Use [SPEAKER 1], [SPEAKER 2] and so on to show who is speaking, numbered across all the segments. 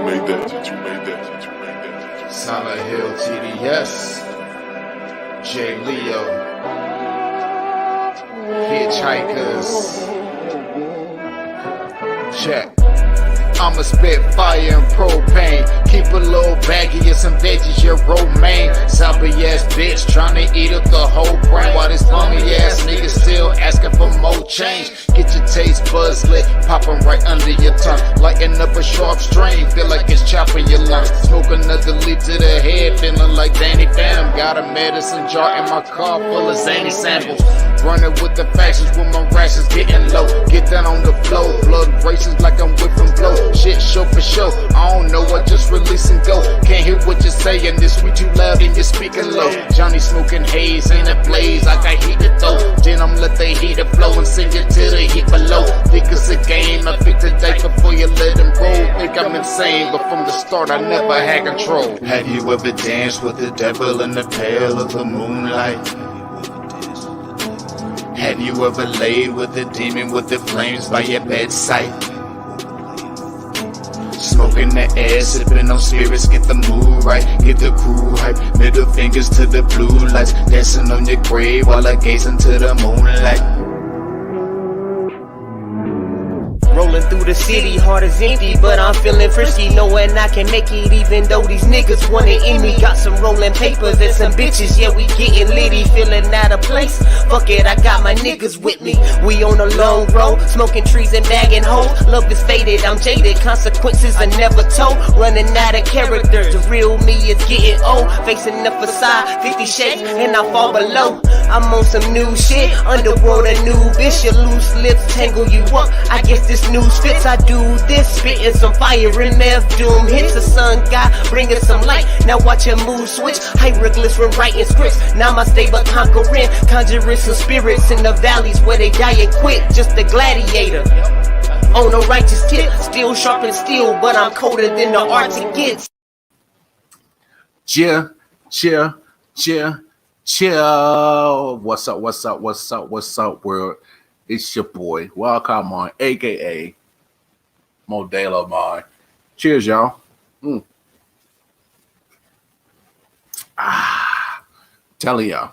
[SPEAKER 1] made that?
[SPEAKER 2] Solid Hill TDS, J Leo, Hitchhikers, check. I'ma spit fire and propane. Keep a little baggie of some veggies, your romaine. Zombie ass bitch tryna eat up the whole brain. While this bummy ass nigga still asking for more change. Get your taste buds lit, pop 'em right under your tongue. Lighten up a sharp string, feel like it's chopping your lungs. Smoke another leaf to the head, feeling like Danny Phantom. Got a medicine jar in my car full of zany samples. Running with the factions when my rations getting low. Get down on the flow, blood races like I'm whipping blow. Shit show for show, I don't know, I just release and go. Can't hear what you're saying, this we too loud and you're speaking low. Johnny smoking haze, ain't a blaze, I got heat to throw. Then I'm let the heater flow and send you to the heat below. Think it's a game, I pick the dice before you let them roll. Think I'm insane, but from the start I never had control.
[SPEAKER 3] Have you ever danced with the devil in the pale of the moonlight? Have you ever laid with a demon with the flames by your bedside? Smoking the air, sipping on spirits, get the mood right, get the crew hype. Middle fingers to the blue lights, dancing on your grave while I gaze into the moonlight.
[SPEAKER 4] Rolling through the city, heart is empty, but I'm feeling frisky, knowing I can make it even though these niggas want it in me. Got some rolling papers and some bitches, yeah, we getting litty, feeling out of place. Fuck it, I got my niggas with me. We on a long road, smoking trees and bagging hoes. Love is faded, I'm jaded, consequences are never told. Running out of character, the real me is getting old. Facing the facade, 50 shades, and I fall below. I'm on some new shit, underworld a new bitch. Your loose lips tangle you up, I guess this news fits. I do this, spitting some fire in F doom hits. The sun god bringing some light, now watch your mood switch. Hieroglyphs when writing scripts, now my stable conquering. Conjuring some spirits in the valleys where they die and quit. Just a gladiator on a righteous tip, still sharp and steel, but I'm colder than the Arctic gets.
[SPEAKER 2] Chill. What's up, world? It's your boy, Welcome on, aka Modelo Man. Cheers, y'all. Telling y'all,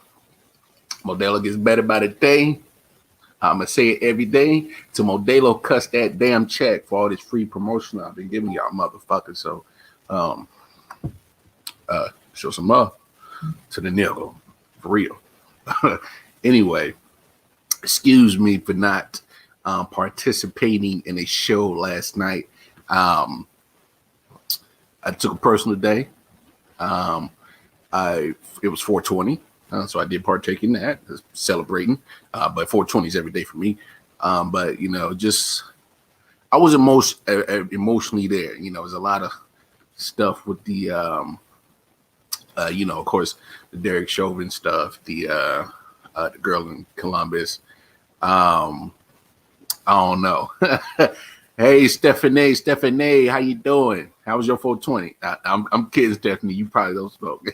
[SPEAKER 2] Modelo gets better by the day. I'ma say it every day till Modelo cuts that damn check for all this free promotion I've been giving y'all motherfuckers. So show some love to the nigga, for real. Anyway, excuse me for not participating in a show last night. I took a personal day. It was 420, so I did partake in that, celebrating. But 420 is every day for me. But you know, just I was emotionally there. You know, there's a lot of stuff with the you know, of course, the Derek Chauvin stuff, the girl in Columbus. I don't know. Hey, Stephanie, how you doing? How was your 420? I'm kidding, Stephanie. You probably don't smoke.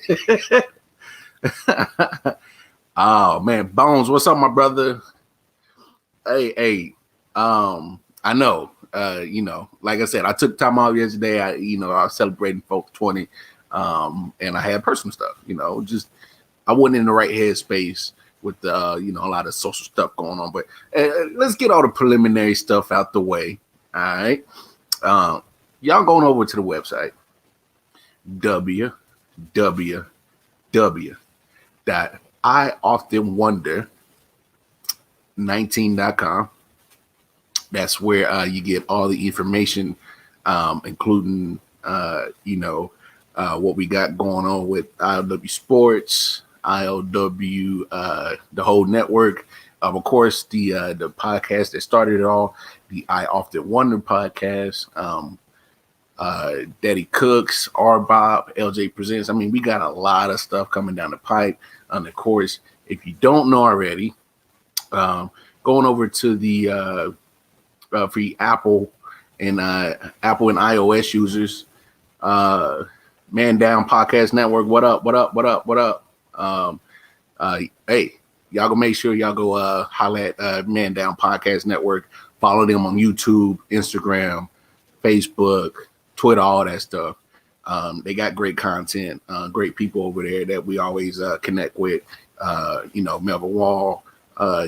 [SPEAKER 2] Oh man, Bones, what's up, my brother? Hey, I know. You know, like I said, I took time off yesterday. I was celebrating 420. And I had personal stuff, you know, just I wasn't in the right headspace with you know, a lot of social stuff going on. But let's get all the preliminary stuff out the way. All right. Y'all going over to the website www.ioftenwonder19.com. That's where you get all the information, including you know, what we got going on with I.O.W. Sports, I.O.W. The whole network. Of course, the podcast that started it all, the I Often Wonder podcast. Daddy Cooks, R. Bob, LJ Presents. I mean, we got a lot of stuff coming down the pipe. And of course, if you don't know already, going over to the for the Apple and iOS users, Man Down Podcast Network. What up? Hey, y'all go make sure y'all go holler at Man Down Podcast Network. Follow them on YouTube, Instagram, Facebook,
[SPEAKER 1] Twitter, all that stuff. They got great content, great people over there that we always connect with. Melvin Wall,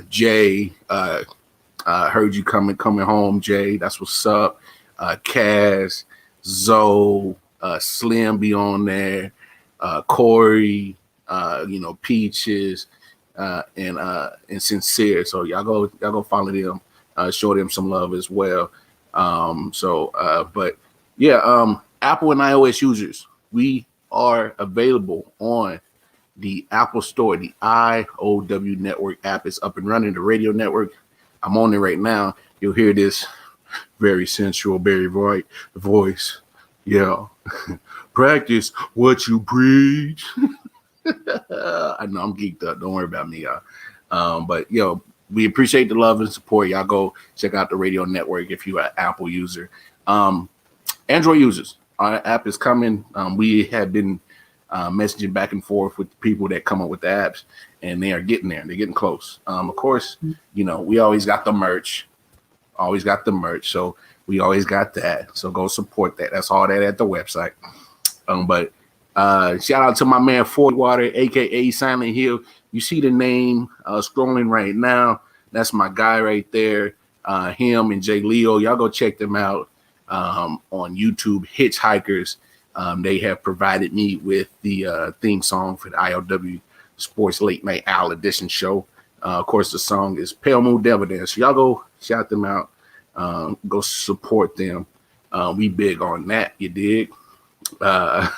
[SPEAKER 1] Jay. Heard you coming home, Jay. That's what's up. Kaz, Zoe, Slim be on there. Corey, Peaches, and Sincere. So y'all go follow them, show them some love as well. But yeah, Apple and iOS users, we are available on the Apple Store. The I.O.W. network app is up and running. The radio network, I'm on it right now. You'll hear this very sensual, very bright voice. Yeah. Practice what you preach. I know I'm geeked up. Don't worry about me, y'all. But we appreciate the love and support. Y'all go check out the radio network if you're an Apple user. Android users, our app is coming. We have been messaging back and forth with people that come up with the apps, and they are getting there. They're getting close. Of course, we always got the merch. So we always got that. So go support that. That's all that at the website. But shout out to my man Ford Water, aka Silent Hill. You see the name scrolling right now. That's my guy right there. Him and Jay Leo. Y'all go check them out on YouTube. Hitchhikers. They have provided me with the theme song for the I.O.W. Sports Late Night Owl Edition show. Of course, the song is Pale Moon Devil Dance. So y'all go shout them out. Go support them. We big on that. You dig? What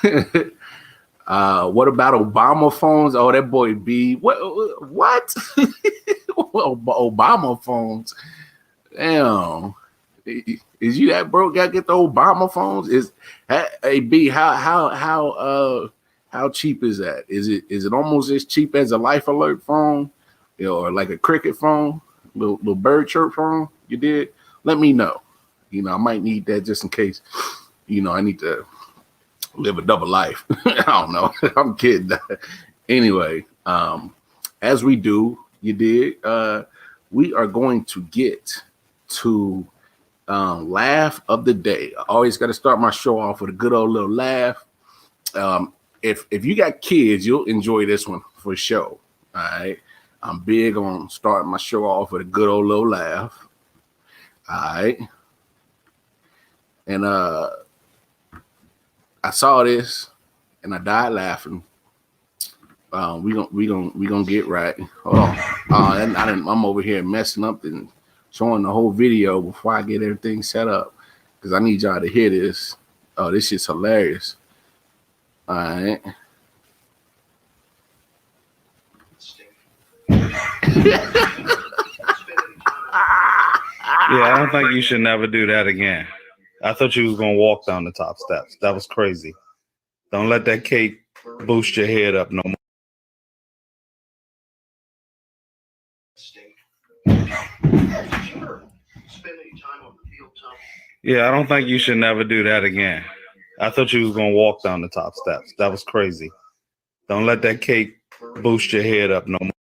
[SPEAKER 1] about Obama phones? Oh, that boy B. What? Obama phones? Damn. Is you that broke? Gotta get the Obama phones? Hey B, how cheap is that? Is it almost as cheap as a Life Alert phone, or like a Cricket phone, little bird chirp phone? You did? Let me know. I might need that just in case. I need to live a double life. I don't know. I'm kidding. Anyway, as we do, you did. We are going to get to laugh of the day. I always got to start my show off with a good old little laugh. If you got kids, you'll enjoy this one for sure. All right. I'm big on starting my show off with a good old little laugh. All right. And I saw this and I died laughing. We gonna get right. Hold on. I'm over here messing up and showing the whole video before I get everything set up, because I need y'all to hear this. Oh, this shit's hilarious. All right.
[SPEAKER 5] Yeah, I don't think you should never do that again. I thought you was gonna walk down the top steps. That was crazy. Don't let that cake boost your head up no more. Yeah, I don't think you should never do that again. I thought you was gonna walk down the top steps. That was crazy. Don't let that cake boost your head up no more.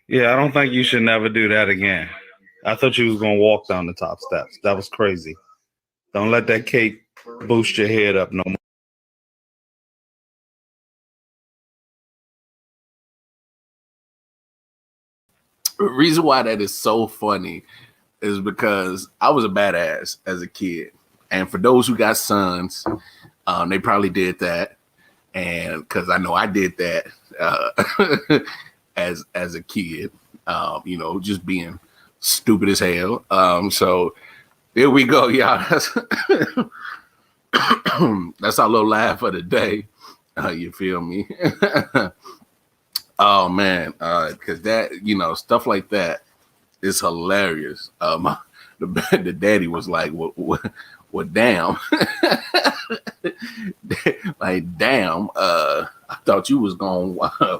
[SPEAKER 5] Yeah, I don't think you should never do that again. I thought you was gonna walk down the top steps. That was crazy. Don't let that cake boost your head up no more.
[SPEAKER 1] The reason why that is so funny is because I was a badass as a kid. And for those who got sons, they probably did that. And because I know I did that as a kid, just being stupid as hell. So here we go, y'all. That's our little laugh of the day. You feel me? Oh man, because that, stuff like that is hilarious. The daddy was like, "What? Damn!" Like, damn. I thought you was gonna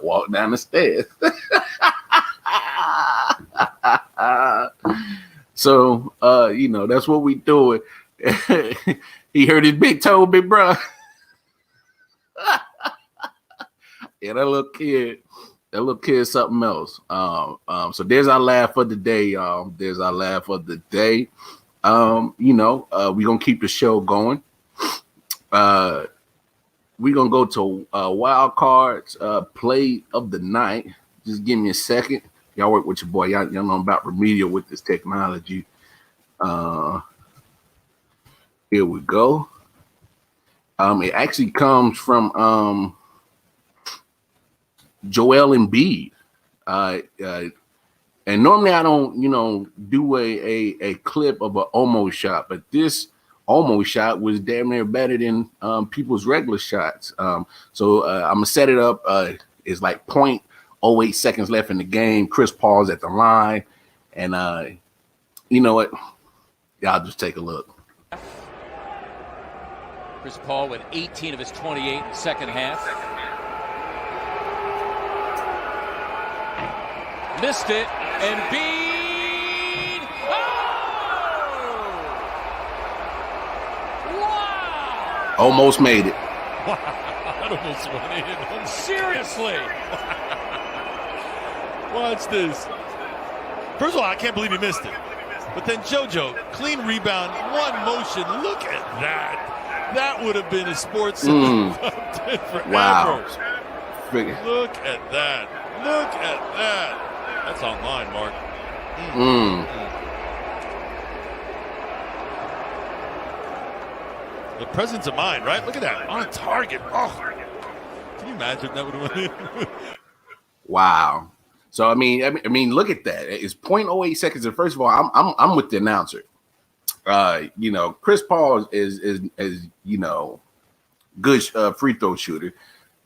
[SPEAKER 1] walk down the stairs. So, that's what we doing. He hurt his big toe, big bro. Yeah, that little kid. That little kid is something else. So there's our laugh for the day, y'all. There's our laugh for the day. We're gonna keep the show going. We're gonna go to wild cards play of the night. Just give me a second. Y'all work with your boy. Y'all know I'm about remedial with this technology. Here we go. It actually comes from Joel Embiid. And normally I don't, do a clip of an almost shot, but this almost shot was damn near better than people's regular shots. So I'm gonna set it up. It's like 0.08 seconds left in the game. Chris Paul's at the line, and you know what? Y'all just take a look.
[SPEAKER 6] Chris Paul with 18 of his 28 in the second half. Missed it, and Embiid. Oh! Wow!
[SPEAKER 1] Almost made it.
[SPEAKER 6] Wow! That almost went in. Seriously!
[SPEAKER 7] Watch this. First of all, I can't believe he missed it. But then JoJo, clean rebound, one motion. Look at that. That would have been a sports forever.
[SPEAKER 1] Wow.
[SPEAKER 7] Look at that. Look at that. That's online, Mark. The presence of mind, right? Look at that. On target. Oh. Can you imagine that would have went in?
[SPEAKER 1] Wow. So I mean, look at that. It's 0.08 seconds. And first of all, I'm with the announcer. Chris Paul is good free throw shooter.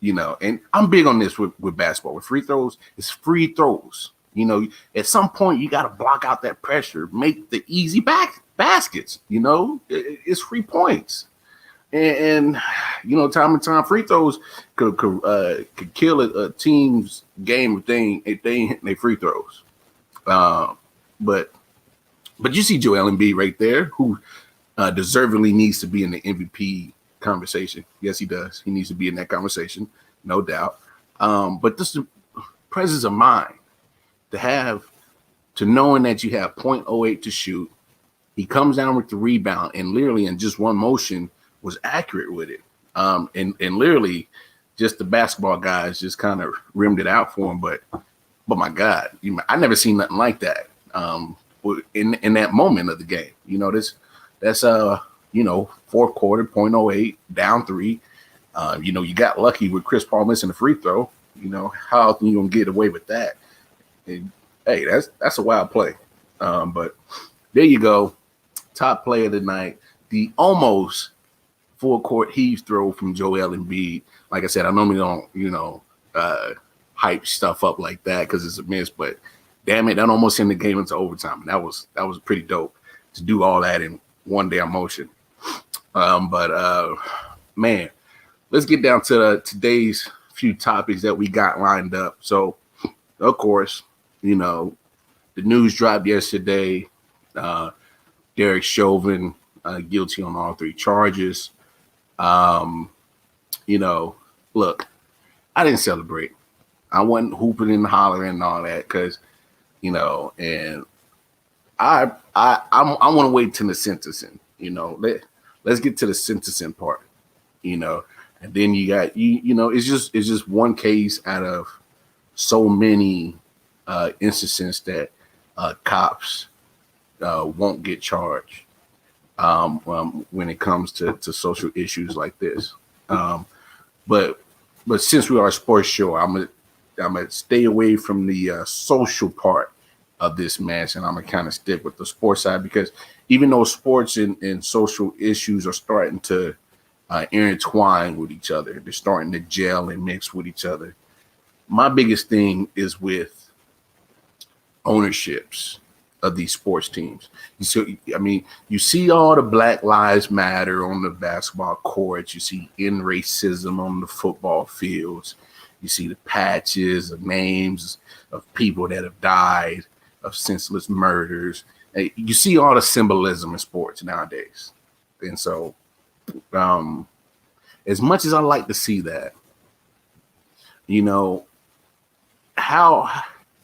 [SPEAKER 1] And I'm big on this with basketball. With free throws, it's free throws. At some point you got to block out that pressure, make the easy baskets. It's free points, and time and time free throws could kill a team's game if they ain't hitting their free throws. But you see Joel Embiid right there, who deservedly needs to be in the MVP conversation. Yes, he does. He needs to be in that conversation, no doubt. But this is presence of mind to knowing that you have 0.08 to shoot. He comes down with the rebound and literally in just one motion was accurate with it. And literally just the basketball guys just kind of rimmed it out for him. But my God, I never seen nothing like that. In that moment of the game, that's fourth quarter, 0.08, down 3. You got lucky with Chris Paul missing the free throw. How you gonna get away with that? And, hey, that's a wild play. But there you go, top play of the night, the almost full court heave throw from Joel Embiid. Like I said, I normally don't hype stuff up like that because it's a miss, but damn it, that almost sent the game into overtime. And that was pretty dope to do all that in one damn motion. Man, let's get down to today's few topics that we got lined up. So, of course, the news dropped yesterday. Derek Chauvin guilty on all 3 charges. Look, I didn't celebrate. I wasn't hooping and hollering and all that because, and I want to wait till the sentencing. Let's get to the sentencing part. And then you got it's just one case out of so many instances that cops won't get charged when it comes to social issues like this. But since we are a sports show, I'm gonna stay away from the social part of this mess, and I'm gonna kind of stick with the sports side because even though sports and social issues are starting to intertwine with each other, they're starting to gel and mix with each other. My biggest thing is with ownerships of these sports teams. You see all the Black Lives Matter on the basketball courts. You see racism on the football fields. You see the patches of names of people that have died of senseless murders. You see all the symbolism in sports nowadays. And so, as much as I like to see that,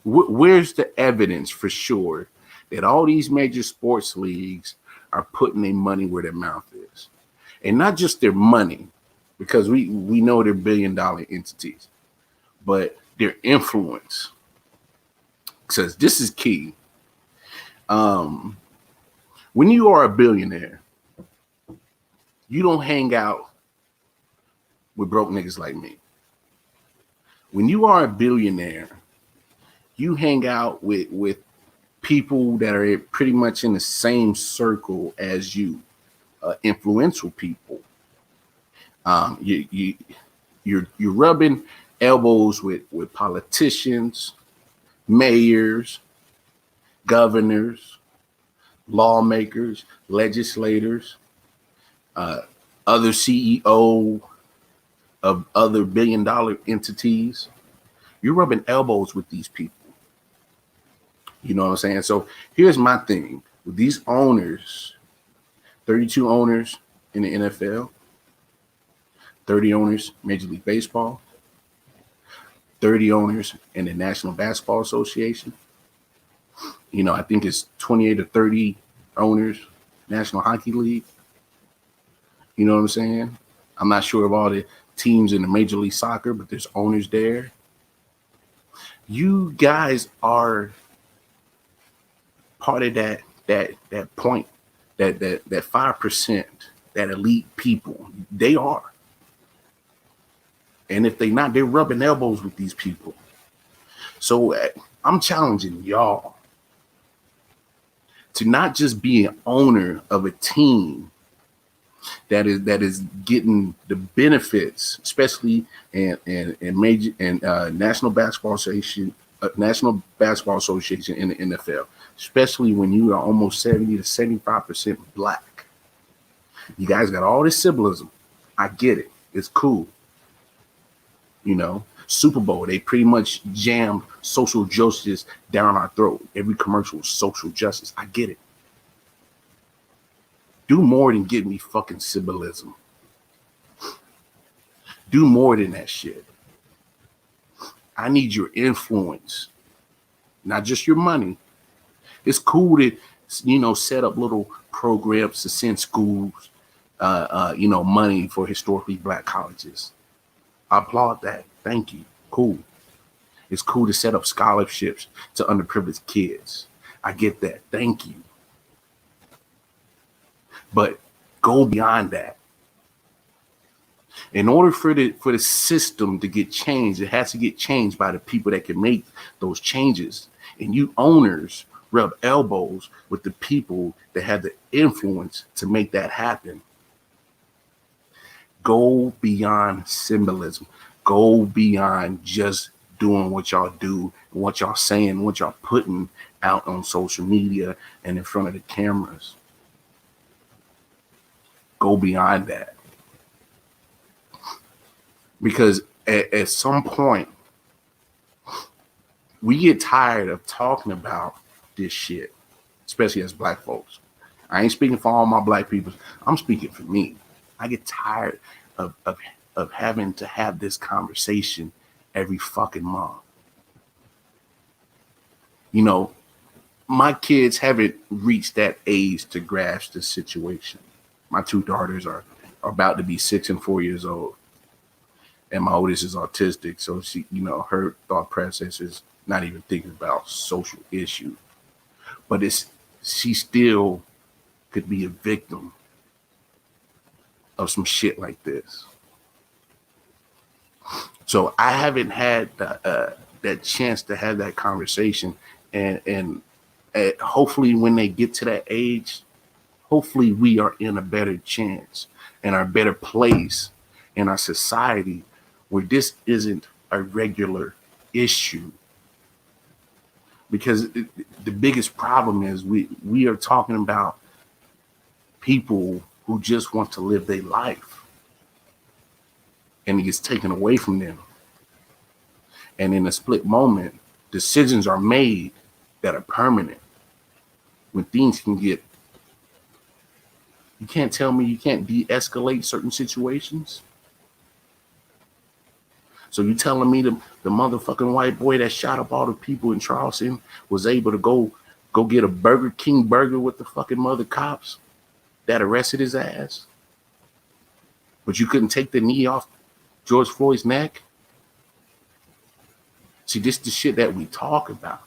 [SPEAKER 1] where's the evidence for sure that all these major sports leagues are putting their money where their mouth is? And not just their money, because we know they're billion-dollar entities, but their influence. Because this is key. When you are a billionaire, you don't hang out with broke niggas like me. When you are a billionaire, you hang out with people that are pretty much in the same circle as you, influential people. You're rubbing elbows with politicians, mayors, governors, lawmakers, legislators, other CEO of other billion-dollar entities. You're rubbing elbows with these people. You know what I'm saying? So here's my thing with these owners, 32 owners in the NFL, 30 owners Major League Baseball, 30 owners in the National Basketball Association. You know, I think it's 28 or 30 owners, National Hockey League. You know what I'm saying? I'm not sure of all the teams in the Major League Soccer, but there's owners there. You guys are part of that point, that 5%, that elite people. They are. And if they're not, they're rubbing elbows with these people. So I'm challenging y'all to not just be an owner of a team that is getting the benefits, especially in major and National Basketball Association in the NFL, especially when you are almost 70 to 75% black. You guys got all this symbolism. I get it. It's cool. You know, Super Bowl, they pretty much jammed social justice down our throat. Every commercial was social justice. I get it. Do more than give me fucking symbolism. Do more than that shit. I need your influence, not just your money. It's cool to, you know, set up little programs to send schools, money for historically black colleges. I applaud that. Thank you. Cool. It's cool to set up scholarships to underprivileged kids. I get that. Thank you. But go beyond that. In order for the system to get changed, it has to get changed by the people that can make those changes. And you owners rub elbows with the people that have the influence to make that happen. Go beyond symbolism. Go beyond just doing what y'all do, what y'all saying, what y'all putting out on social media and in front of the cameras. Go beyond that. Because at some point, we get tired of talking about this shit, especially as black folks. I ain't speaking for all my black people. I'm speaking for me. I get tired of having to have this conversation every fucking month. You know, my kids haven't reached that age to grasp the situation. My two daughters are about to be 6 and 4 years old. And my oldest is autistic. So she, you know, her thought process is not even thinking about social issue. But she still could be a victim of some shit like this. So I haven't had that chance to have that conversation. And hopefully when they get to that age, hopefully we are in a better chance and a better place in our society where this isn't a regular issue. Because the biggest problem is we are talking about people who just want to live their life, and it gets taken away from them. And in a split moment, decisions are made that are permanent. When things can get, you can't tell me you can't de-escalate certain situations. So you telling me the motherfucking white boy that shot up all the people in Charleston was able to go get a Burger King burger with the fucking mother cops that arrested his ass? But you couldn't take the knee off George Floyd's neck? See, this is the shit that we talk about.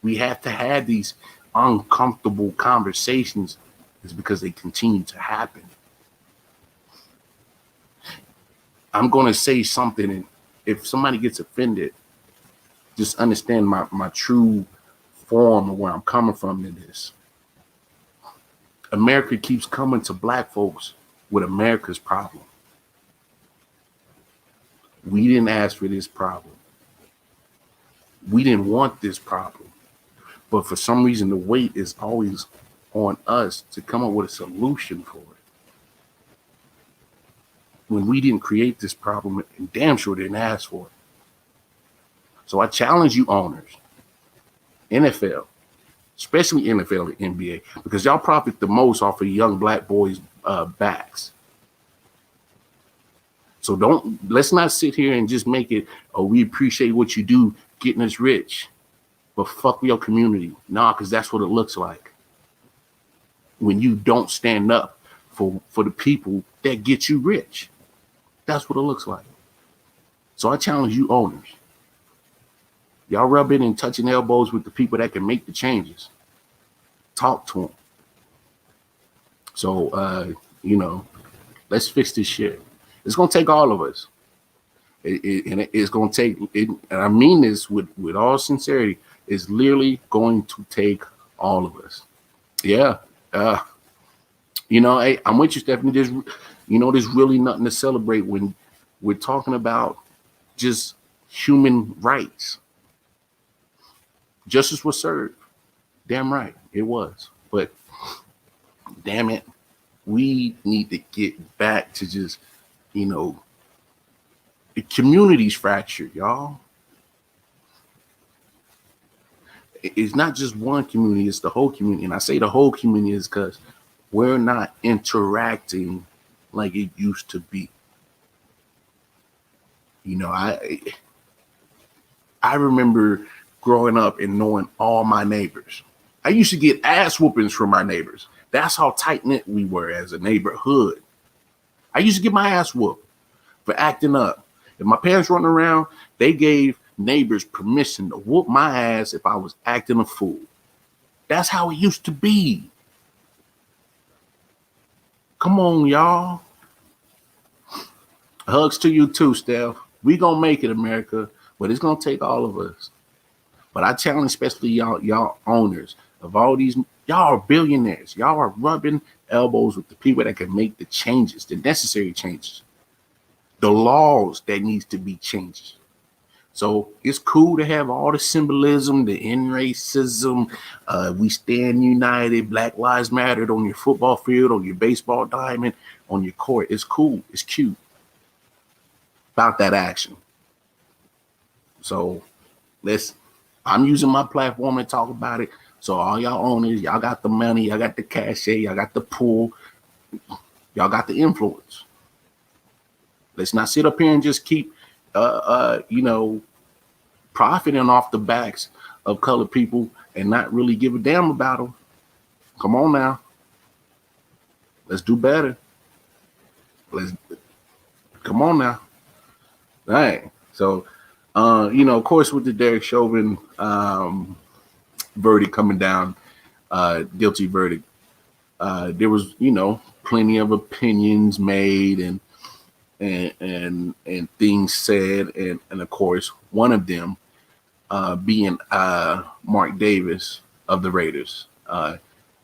[SPEAKER 1] We have to have these uncomfortable conversations is because they continue to happen. I'm going to say something, and if somebody gets offended, just understand my true form of where I'm coming from in this. America keeps coming to black folks with America's problem. We didn't ask for this problem. We didn't want this problem. But for some reason, the weight is always on us to come up with a solution for it. When we didn't create this problem, and damn sure didn't ask for it. So I challenge you owners, NFL, especially NFL and NBA, because y'all profit the most off of young black boys' backs. So let's not sit here and just make it, oh, we appreciate what you do getting us rich, but fuck your community. Nah, because that's what it looks like when you don't stand up for the people that get you rich. That's what it looks like. So I challenge you owners. Y'all rubbing and touching elbows with the people that can make the changes. Talk to them. So, let's fix this shit. It's going to take all of us. It's going to take, and I mean this with all sincerity, it's literally going to take all of us. Yeah. Hey, I'm with you, Stephanie. There's really nothing to celebrate when we're talking about just human rights. Justice was served. Damn right, it was. But damn it, we need to get back to just, the community's fractured, y'all. It's not just one community, it's the whole community. And I say the whole community is because we're not interacting like it used to be. I remember growing up and knowing all my neighbors. I used to get ass whoopings from my neighbors. That's how tight-knit we were as a neighborhood. I used to get my ass whooped for acting up. If my parents running around, they gave neighbors permission to whoop my ass if I was acting a fool. That's how it used to be. Come on, y'all. Hugs to you too, Steph. We gonna make it, America, but it's gonna take all of us. But I challenge especially y'all owners of all these, y'all are billionaires. Y'all are rubbing elbows with the people that can make the changes, the necessary changes, the laws that needs to be changed. So it's cool to have all the symbolism, the end racism, we stand united, Black Lives Matter on your football field, on your baseball diamond, on your court. It's cool. It's cute. About that action. So I'm using my platform to talk about it. So all y'all owners, y'all got the money, y'all got the cachet, y'all got the pull, y'all got the influence. Let's not sit up here and just keep, profiting off the backs of colored people and not really give a damn about them. Come on now. Let's do better. Come on now. All right. So, of course, with the Derek Chauvin verdict coming down, guilty verdict, there was, plenty of opinions made and things said, and of course, one of them being Mark Davis of the Raiders.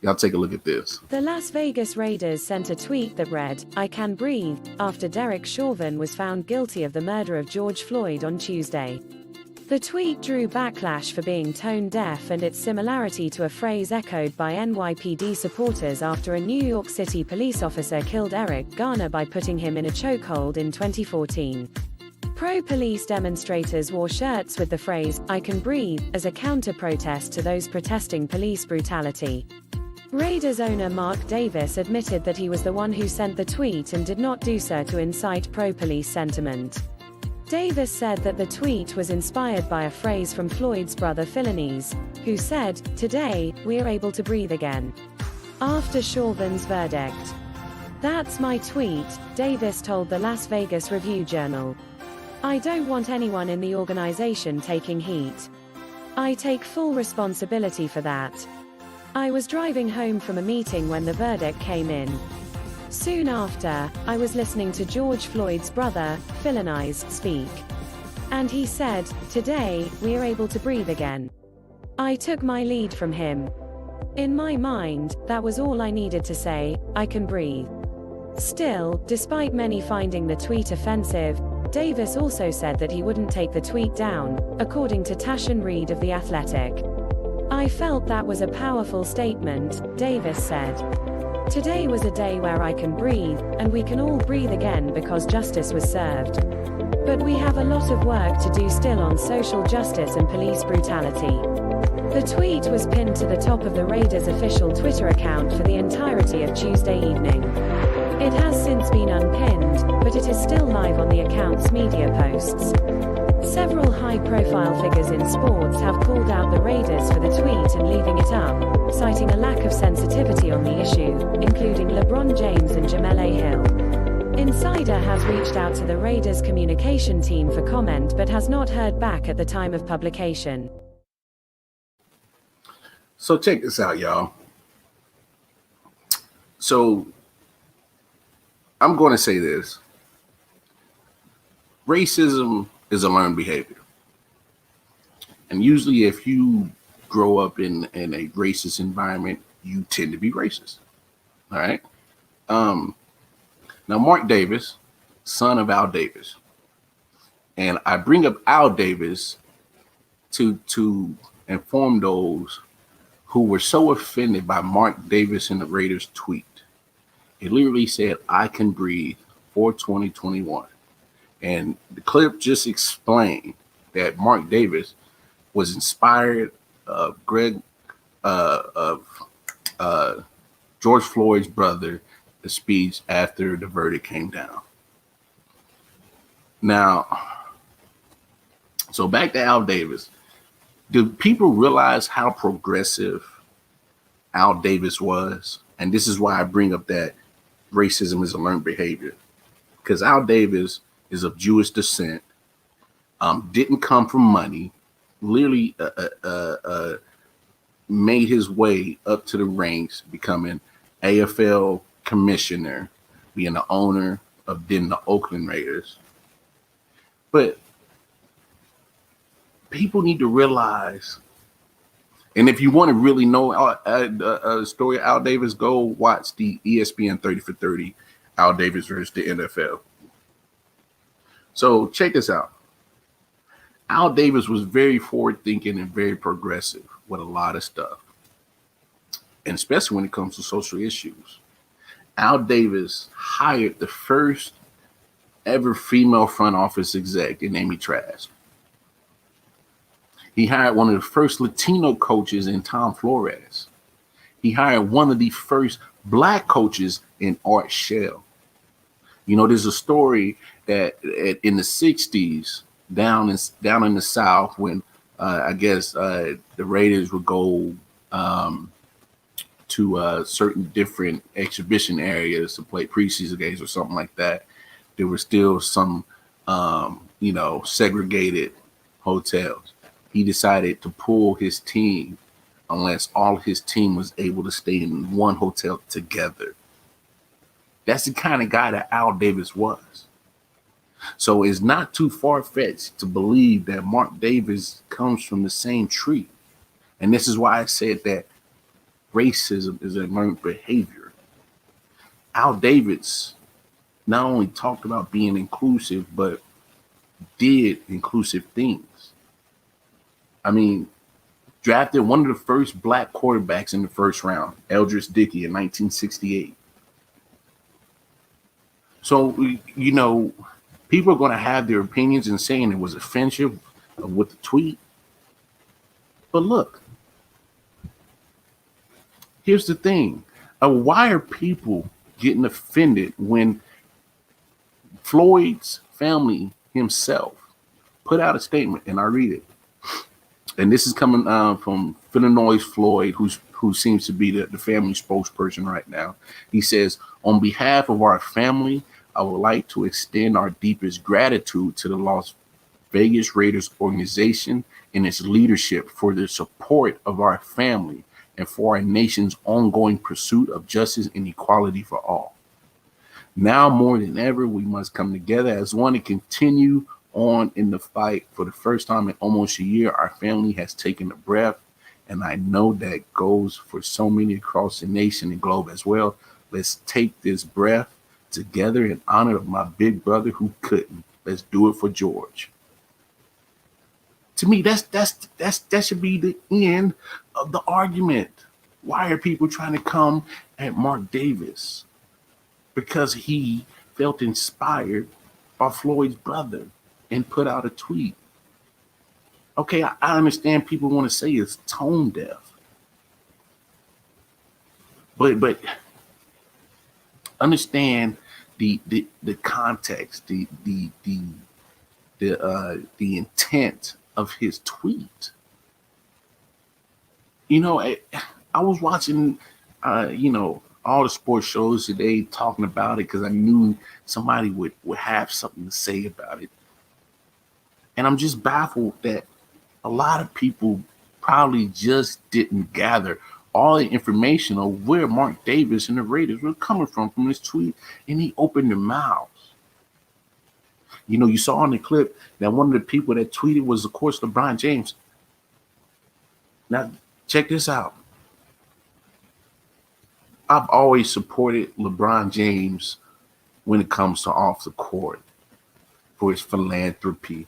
[SPEAKER 1] Y'all take a look at this.
[SPEAKER 8] The Las Vegas Raiders sent a tweet that read, "I can breathe," after Derek Chauvin was found guilty of the murder of George Floyd on Tuesday. The tweet drew backlash for being tone deaf and its similarity to a phrase echoed by NYPD supporters after a New York City police officer killed Eric Garner by putting him in a chokehold in 2014. Pro-police demonstrators wore shirts with the phrase, "I can breathe," as a counter-protest to those protesting police brutality. Raiders owner Mark Davis admitted that he was the one who sent the tweet and did not do so to incite pro-police sentiment. Davis said that the tweet was inspired by a phrase from Floyd's brother Philonise, who said, "Today, we're able to breathe again." After Chauvin's verdict. "That's my tweet," Davis told the Las Vegas Review-Journal. "I don't want anyone in the organization taking heat. I take full responsibility for that. I was driving home from a meeting when the verdict came in. Soon after, I was listening to George Floyd's brother, Philonise, speak. And he said, 'Today, we're able to breathe again.' I took my lead from him. In my mind, that was all I needed to say, I can breathe." Still, despite many finding the tweet offensive, Davis also said that he wouldn't take the tweet down, according to Tashan Reed of The Athletic. "I felt that was a powerful statement," Davis said. "Today was a day where I can breathe, and we can all breathe again because justice was served. But we have a lot of work to do still on social justice and police brutality." The tweet was pinned to the top of the Raiders' official Twitter account for the entirety of Tuesday evening. It has since been unpinned, but it is still live on the account's media posts. Several high-profile figures in sports have called out the Raiders for the tweet and leaving it up, citing a lack of sensitivity on the issue, including LeBron James and Jamele Hill. Insider has reached out to the Raiders communication team for comment but has not heard back at the time of publication.
[SPEAKER 1] So check this out, y'all. So I'm going to say this. Racism is a learned behavior. And usually if you grow up in a racist environment, you tend to be racist. All right. Now, Mark Davis, son of Al Davis. And I bring up Al Davis to inform those who were so offended by Mark Davis and the Raiders tweet. It literally said, "I can breathe" for 2021. And the clip just explained that Mark Davis was inspired of George Floyd's brother, the speech after the verdict came down. Now, so back to Al Davis. Do people realize how progressive Al Davis was? And this is why I bring up that racism is a learned behavior. Because Al Davis is of Jewish descent, didn't come from money, literally made his way up to the ranks, becoming AFL commissioner, being the owner of then the Oakland Raiders. But people need to realize, and if you want to really know a story of Al Davis, go watch the ESPN 30 for 30, Al Davis versus the NFL. So check this out. Al Davis was very forward-thinking and very progressive with a lot of stuff, and especially when it comes to social issues. Al Davis hired the first ever female front office exec in Amy Trask. He hired one of the first Latino coaches in Tom Flores. He hired one of the first black coaches in Art Shell. You know, there's a story that in the 60s, down in the South, when I guess the Raiders would go to certain different exhibition areas to play preseason games or something like that, there were still some, segregated hotels. He decided to pull his team unless all his team was able to stay in one hotel together. That's the kind of guy that Al Davis was. So it's not too far-fetched to believe that Mark Davis comes from the same tree. And this is why I said that racism is a learned behavior. Al Davis not only talked about being inclusive, but did inclusive things. I mean, drafted one of the first black quarterbacks in the first round, Eldridge Dickey, in 1968. So, people are going to have their opinions and saying it was offensive with the tweet. But look, here's the thing. Why are people getting offended when Floyd's family himself put out a statement, and I read it. And this is coming from Illinois Floyd, who seems to be the family spokesperson right now. He says, on behalf of our family, I would like to extend our deepest gratitude to the Las Vegas Raiders organization and its leadership for the support of our family and for our nation's ongoing pursuit of justice and equality for all. Now more than ever, we must come together as one and continue on in the fight. For the first time in almost a year, our family has taken a breath, and I know that goes for so many across the nation and globe as well. Let's take this breath together in honor of my big brother who couldn't. Let's do it for George. To me, that should be the end of the argument. Why are people trying to come at Mark Davis? Because he felt inspired by Floyd's brother and put out a tweet. Okay, I understand people want to say it's tone deaf, but understand the context, the intent of his tweet. You know, I was watching, all the sports shows today talking about it because I knew somebody would have something to say about it. And I'm just baffled that a lot of people probably just didn't gather all the information of where Mark Davis and the Raiders were coming from this tweet, and he opened their mouths. You know, you saw in the clip that one of the people that tweeted was, of course, LeBron James. Now, check this out. I've always supported LeBron James when it comes to off the court for his philanthropy,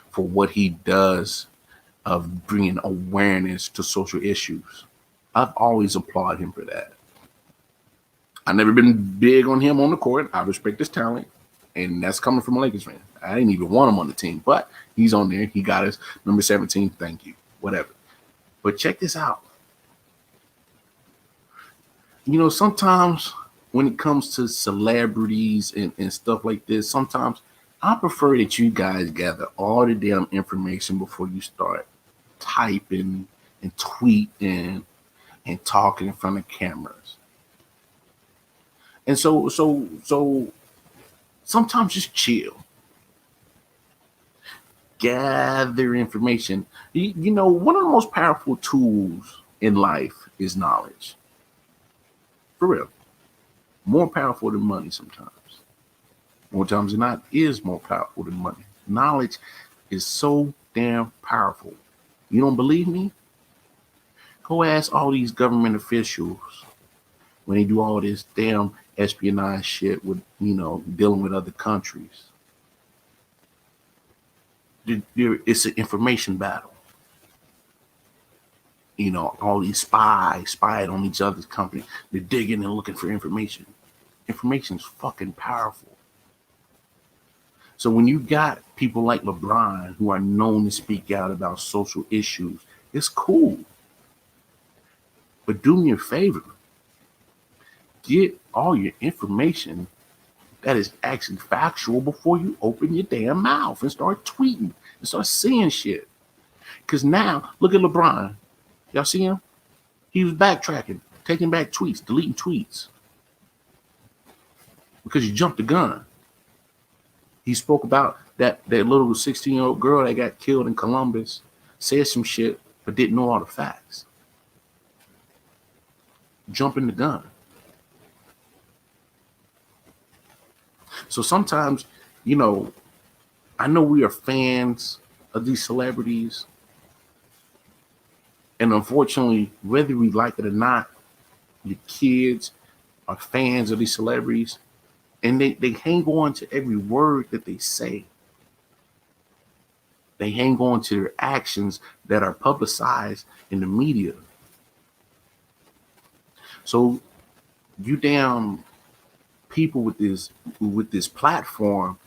[SPEAKER 1] for what he does of bringing awareness to social issues. I've always applauded him for that. I've never been big on him on the court. I respect his talent, and that's coming from a Lakers fan. I didn't even want him on the team, but he's on there. He got us number 17. Thank you. Whatever. But check this out. You know, sometimes when it comes to celebrities and stuff like this, sometimes I prefer that you guys gather all the damn information before you start typing and tweeting and talking in front of cameras. And so sometimes just chill. Gather information. You know, one of the most powerful tools in life is knowledge. For real. More powerful than money sometimes. More times than not, is more powerful than money. Knowledge is so damn powerful. You don't believe me? Go ask all these government officials when they do all this damn espionage shit with, dealing with other countries. It's an information battle. All these spies spied on each other's company. They're digging and looking for information. Information is fucking powerful. So when you got people like LeBron who are known to speak out about social issues, it's cool. But do me a favor. Get all your information that is actually factual before you open your damn mouth and start tweeting and start saying shit. Because now, look at LeBron. Y'all see him? He was backtracking, taking back tweets, deleting tweets. Because you jumped the gun. He spoke about that little 16-year-old girl that got killed in Columbus, said some shit, but didn't know all the facts. Jumping the gun. So sometimes, I know we are fans of these celebrities. And unfortunately, whether we like it or not, your kids are fans of these celebrities. And they hang on to every word that they say. They hang on to their actions that are publicized in the media. So you damn people with this platform,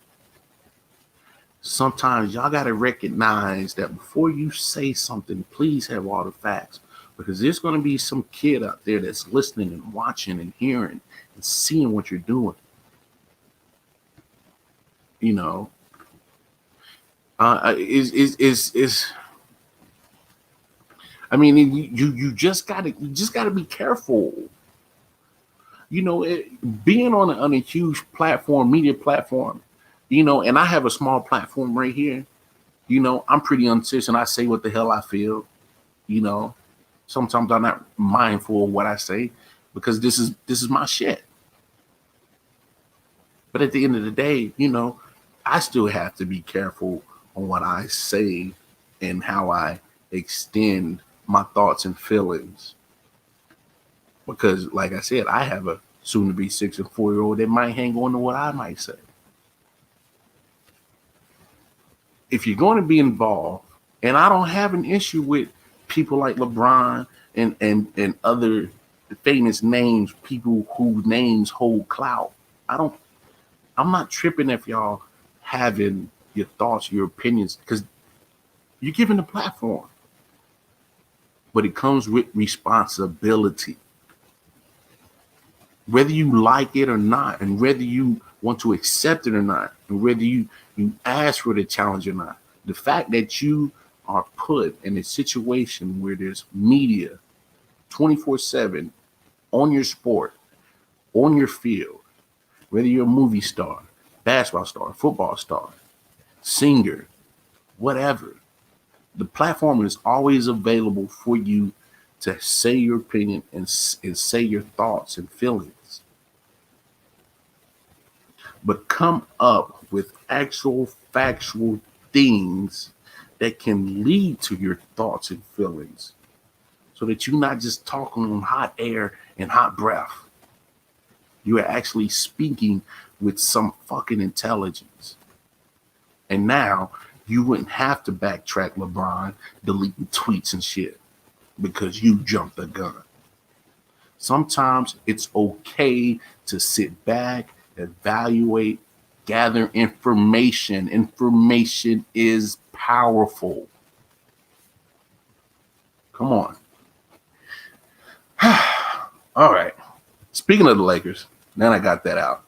[SPEAKER 1] sometimes y'all got to recognize that before you say something, please have all the facts. Because there's going to be some kid out there that's listening and watching and hearing and seeing what you're doing. Is I mean, you just gotta be careful. You know, being on a huge platform, media platform, you know, and I have a small platform right here. You know, I'm pretty uncensored. I say what the hell I feel. You know, sometimes I'm not mindful of what I say because this is my shit. But at the end of the day, you know, I still have to be careful on what I say and how I extend my thoughts and feelings. Because, like I said, I have a soon-to-be 6 and 4-year-old that might hang on to what I might say. If you're going to be involved, and I don't have an issue with people like LeBron and other famous names, people whose names hold clout. I'm not tripping if y'all having your thoughts, your opinions, because you're given a platform. But it comes with responsibility. Whether you like it or not, and whether you want to accept it or not, and whether you ask for the challenge or not, the fact that you are put in a situation where there's media 24/7 on your sport, on your field, whether you're a movie star, basketball star, football star, singer, whatever, the platform is always available for you to say your opinion and say your thoughts and feelings. But come up with actual factual things that can lead to your thoughts and feelings so that you're not just talking on hot air and hot breath. You are actually speaking with some fucking intelligence. And now you wouldn't have to backtrack LeBron, deleting tweets and shit because you jumped the gun. Sometimes it's okay to sit back, evaluate, gather information. Information is powerful. Come on. All right. Speaking of the Lakers, then I got that out.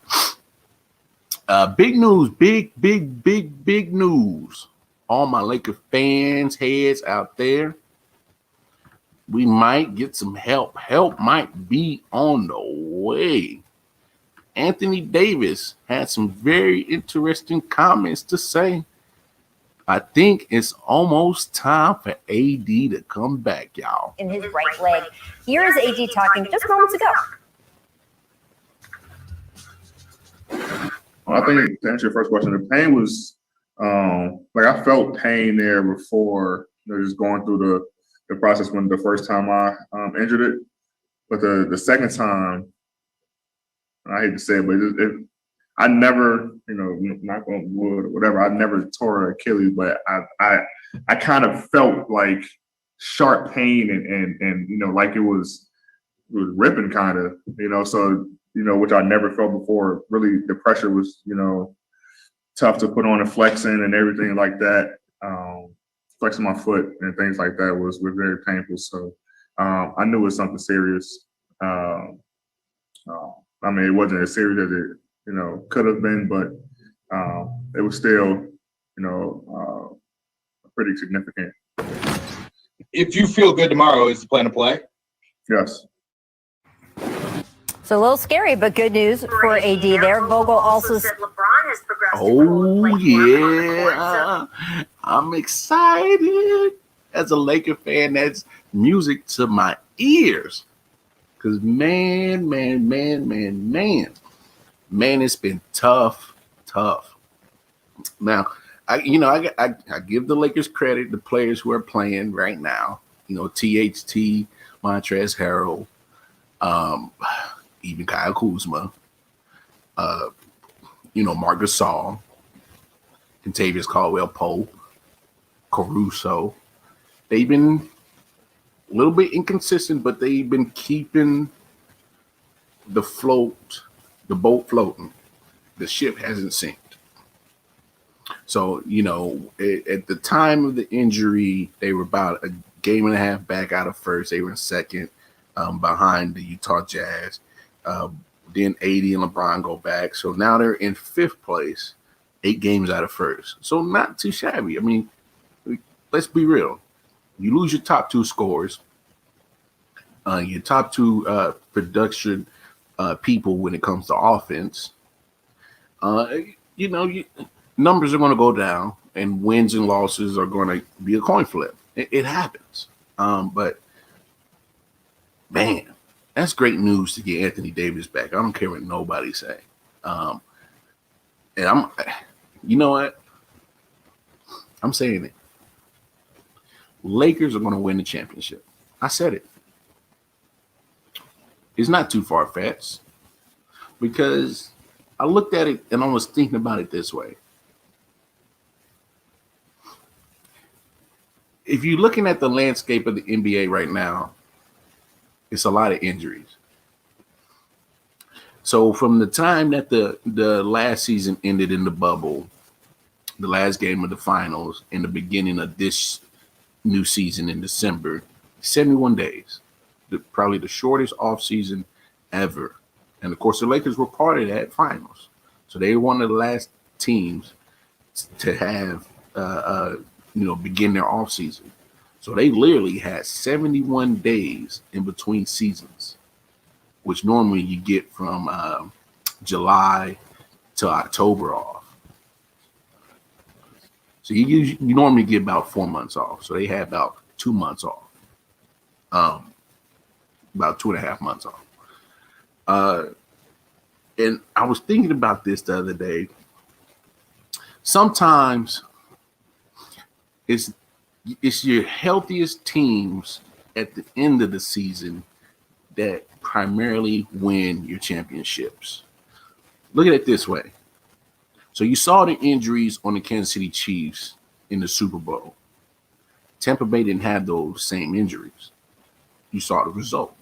[SPEAKER 1] Big news, big news. All my Laker fans, heads out there. We might get some help. Help might be on the way. Anthony Davis had some very interesting comments to say. I think it's almost time for AD to come back, y'all.
[SPEAKER 9] In his right leg. Here is AD talking just moments ago.
[SPEAKER 10] Well, I think to answer your first question, the pain was like I felt pain there before, just going through the process when the first time I injured it. But the second time, I hate to say it, but I never, knock on wood or whatever, I never tore Achilles, but I kind of felt like sharp pain and like it was ripping kind of, so, which I never felt before. Really, the pressure was, tough to put on and flexing and everything like that. Flexing my foot and things like that was very painful. So I knew it was something serious. I mean, it wasn't as serious as it, could have been, but it was still, pretty significant.
[SPEAKER 11] If you feel good tomorrow, is the plan to play?
[SPEAKER 10] Yes.
[SPEAKER 9] So a little scary, but good news for AD there. Vogel also said LeBron has progressed.
[SPEAKER 1] Oh, yeah. I'm excited. As a Laker fan, that's music to my ears. Because, man, it's been tough. Now, I give the Lakers credit, the players who are playing right now. THT, Montrezl Harrell, even Kyle Kuzma, Marc Gasol, Kentavious Caldwell-Pope, Caruso. They've been a little bit inconsistent, but they've been keeping the boat floating. The ship hasn't sank. So, at the time of the injury, they were about a game and a half back out of first. They were in second, behind the Utah Jazz. Then AD and LeBron go back. So now they're in fifth place, 8 games out of first. So not too shabby. I mean, let's be real. You lose your top 2 scorers, your top 2 production people when it comes to offense. Numbers are going to go down, and wins and losses are going to be a coin flip. It happens. But man, that's great news to get Anthony Davis back. I don't care what nobody say. And you know what? I'm saying it. Lakers are going to win the championship. I said it. It's not too far-fetched because I looked at it and I was thinking about it this way. If you're looking at the landscape of the NBA right now, it's a lot of injuries. So from the time that the last season ended in the bubble, the last game of the finals, and the beginning of this new season in December, 71 days, probably the shortest off season ever. And of course, the Lakers were part of that finals. So they were one of the last teams to have, begin their off season. So they literally had 71 days in between seasons, which normally you get from July to October off. So you normally get about 4 months off. So they had about 2 months off, about 2.5 months off. And I was thinking about this the other day. Sometimes it's your healthiest teams at the end of the season that primarily win your championships. Look at it this way. So you saw the injuries on the Kansas City Chiefs in the Super Bowl. Tampa Bay didn't have those same injuries. You saw the result.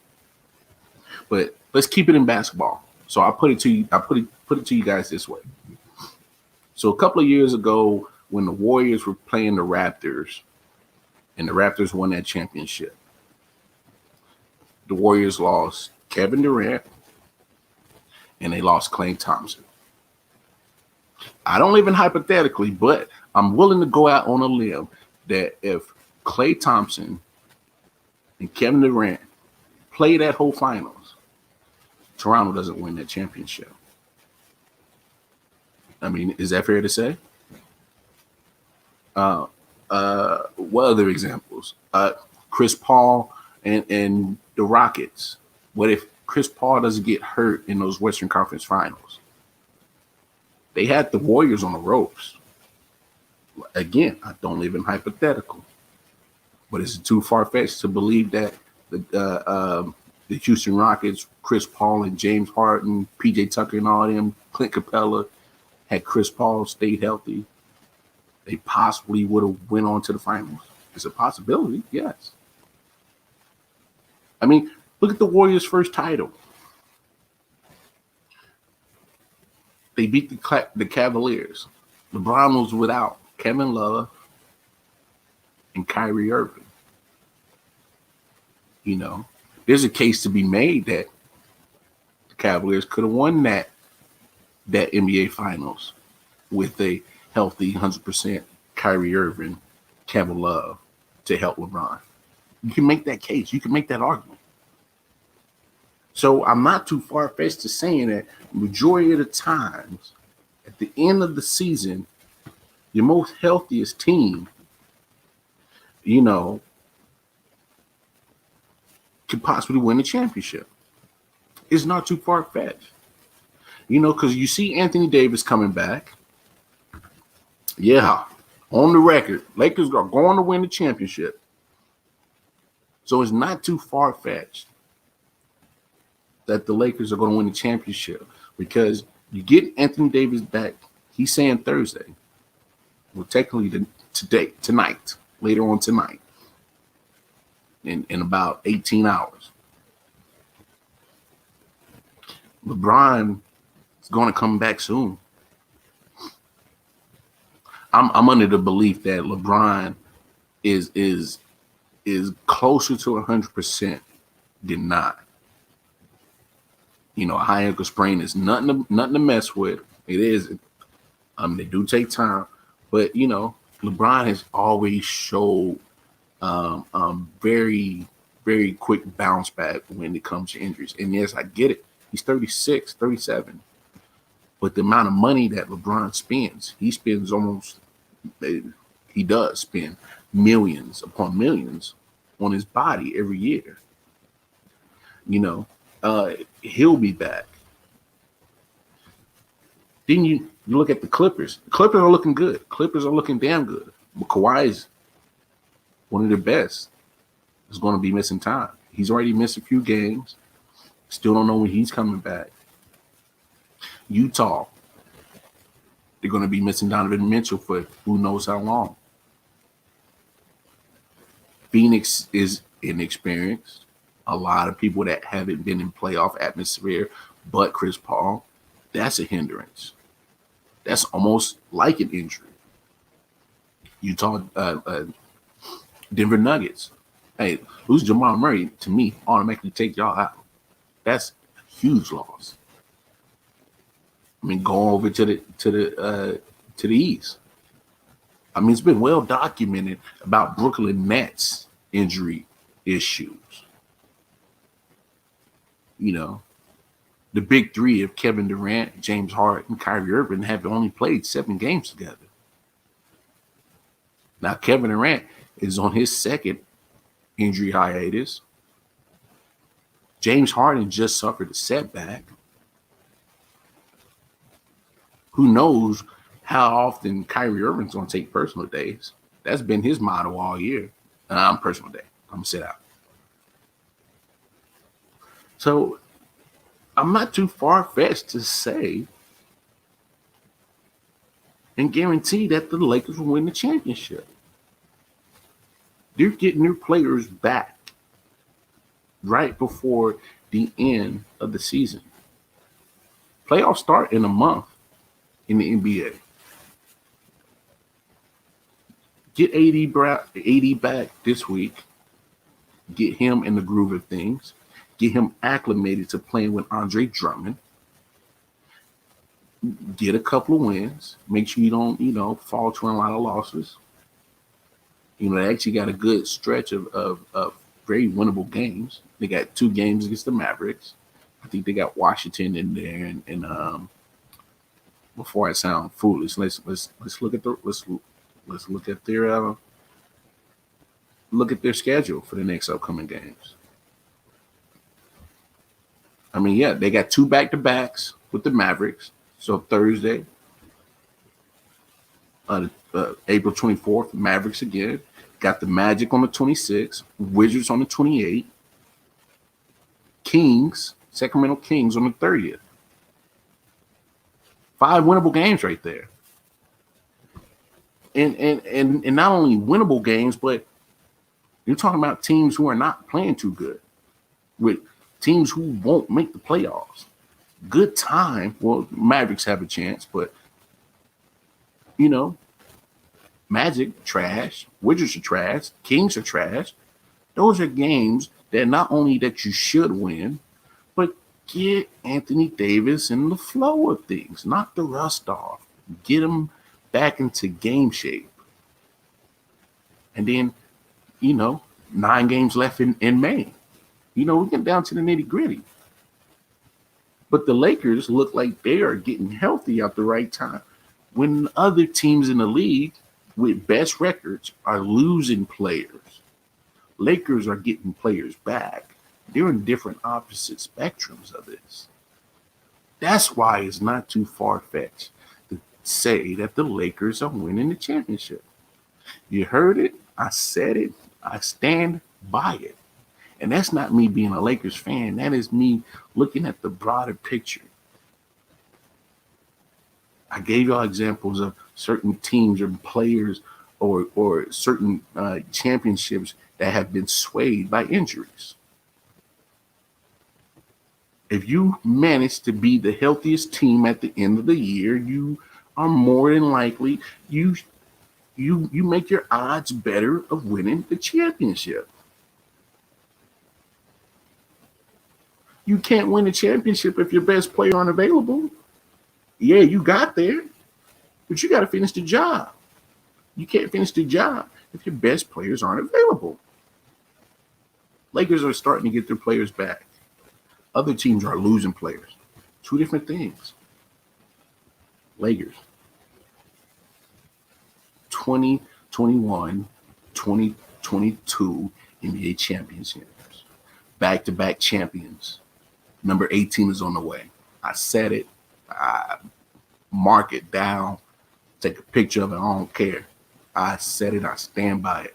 [SPEAKER 1] But let's keep it in basketball. So I put it to you. I put it to you guys this way. So a couple of years ago, when the Warriors were playing the Raptors, and the Raptors won that championship, the Warriors lost Kevin Durant, and they lost Klay Thompson. I don't live in hypothetically, but I'm willing to go out on a limb that if Klay Thompson and Kevin Durant play that whole finals, Toronto doesn't win that championship. I mean, is that fair to say? What other examples? Chris Paul and the Rockets. What if Chris Paul doesn't get hurt in those Western Conference Finals? They had the Warriors on the ropes. Again, I don't live in hypothetical, but is it too far-fetched to believe that the Houston Rockets, Chris Paul and James Harden, PJ Tucker and all them, Clint Capella, had Chris Paul stayed healthy, they possibly would have went on to the finals? It's a possibility, yes. I mean, look at the Warriors' first title. They beat the Cavaliers. LeBron was without Kevin Love and Kyrie Irving. You know, there's a case to be made that the Cavaliers could have won that NBA Finals with a healthy 100% Kyrie Irving, Kevin Love to help LeBron. You can make that case. You can make that argument. So I'm not too far-fetched to saying that majority of the times at the end of the season, your most healthiest team, you know, could possibly win the championship. It's not too far-fetched. You know, because you see Anthony Davis coming back. Yeah, on the record, Lakers are going to win the championship. So it's not too far-fetched that the Lakers are going to win the championship because you get Anthony Davis back. He's saying Thursday. Well, technically tonight, later on tonight, in about 18 hours. LeBron is going to come back soon. I'm under the belief that LeBron is closer to 100% than not. You know, a high ankle sprain is nothing to mess with. It isn't. They do take time, but LeBron has always showed very, very quick bounce back when it comes to injuries. And yes, I get it. He's 36, 37. But the amount of money that LeBron spends, he does spend millions upon millions on his body every year. He'll be back. Then you look at the Clippers. The Clippers are looking good. Clippers are looking damn good. But Kawhi is one of the best. Is going to be missing time. He's already missed a few games. Still don't know when he's coming back. Utah, they're going to be missing Donovan Mitchell for who knows how long. Phoenix is inexperienced. A lot of people that haven't been in playoff atmosphere, but Chris Paul, that's a hindrance. That's almost like an injury. Utah, Denver Nuggets. Hey, lose Jamal Murray, to me, automatically take y'all out. That's a huge loss. I mean, go over to the East. I mean, it's been well documented about Brooklyn Nets injury issues. The big three of Kevin Durant, James Harden, and Kyrie Irving have only played 7 games together. Now, Kevin Durant is on his second injury hiatus. James Harden just suffered a setback. Who knows how often Kyrie Irving's going to take personal days? That's been his motto all year. Personal day. I'm going to sit out. So I'm not too far-fetched to say and guarantee that the Lakers will win the championship. They're getting their players back right before the end of the season. Playoffs start in a month in the NBA. Get AD back this week. Get him in the groove of things. Get him acclimated to playing with Andre Drummond. Get a couple of wins. Make sure you don't, fall to a lot of losses. They actually got a good stretch of very winnable games. They got 2 games against the Mavericks. I think they got Washington in there, and before I sound foolish, let's look at their schedule for the next upcoming games. I mean, yeah, they got 2 back-to-backs with the Mavericks. So Thursday, April 24th, Mavericks again. Got the Magic on the 26th, Wizards on the 28th, Sacramento Kings on the 30th. 5 winnable games right there. And not only winnable games, but you're talking about teams who are not playing too good, with teams who won't make the playoffs. Good time. Well, Mavericks have a chance, but Magic, trash. Wizards are trash. Kings are trash. Those are games that not only that you should win, but get Anthony Davis in the flow of things. Knock the rust off. Get him back into game shape. And then, 9 games left in May. We get down to the nitty-gritty. But the Lakers look like they are getting healthy at the right time. When other teams in the league with best records are losing players, Lakers are getting players back. They're in different opposite spectrums of this. That's why it's not too far-fetched to say that the Lakers are winning the championship. You heard it. I said it. I stand by it. And that's not me being a Lakers fan. That is me looking at the broader picture. I gave y'all examples of certain teams or players or certain championships that have been swayed by injuries. If you manage to be the healthiest team at the end of the year, you are more than likely, you make your odds better of winning the championship. You can't win a championship if your best player aren't available. Yeah, you got there, but you got to finish the job. You can't finish the job if your best players aren't available. Lakers are starting to get their players back. Other teams are losing players. Two different things. Lakers, 2021, 2022 NBA championships. Back-to-back champions. Number 18 is on the way. I said it. I mark it down. Take a picture of it. I don't care. I said it. I stand by it.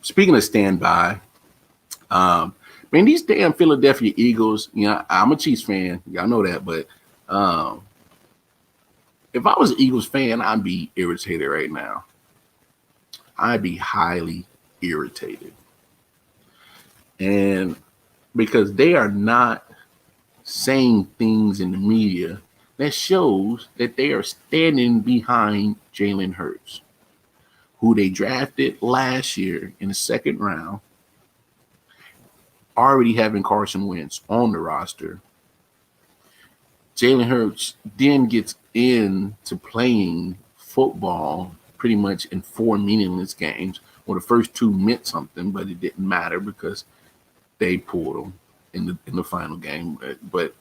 [SPEAKER 1] Speaking of stand by, man, these damn Philadelphia Eagles, you know, I'm a Chiefs fan. Y'all know that. But if I was an Eagles fan, I'd be irritated right now. I'd be highly irritated. And because they are not saying things in the media that shows that they are standing behind Jalen Hurts, who they drafted last year in the second round, already having Carson Wentz on the roster. Jalen Hurts then gets into playing football pretty much in 4 meaningless games. Well, the first 2 meant something, but it didn't matter because they pulled him in the final game. But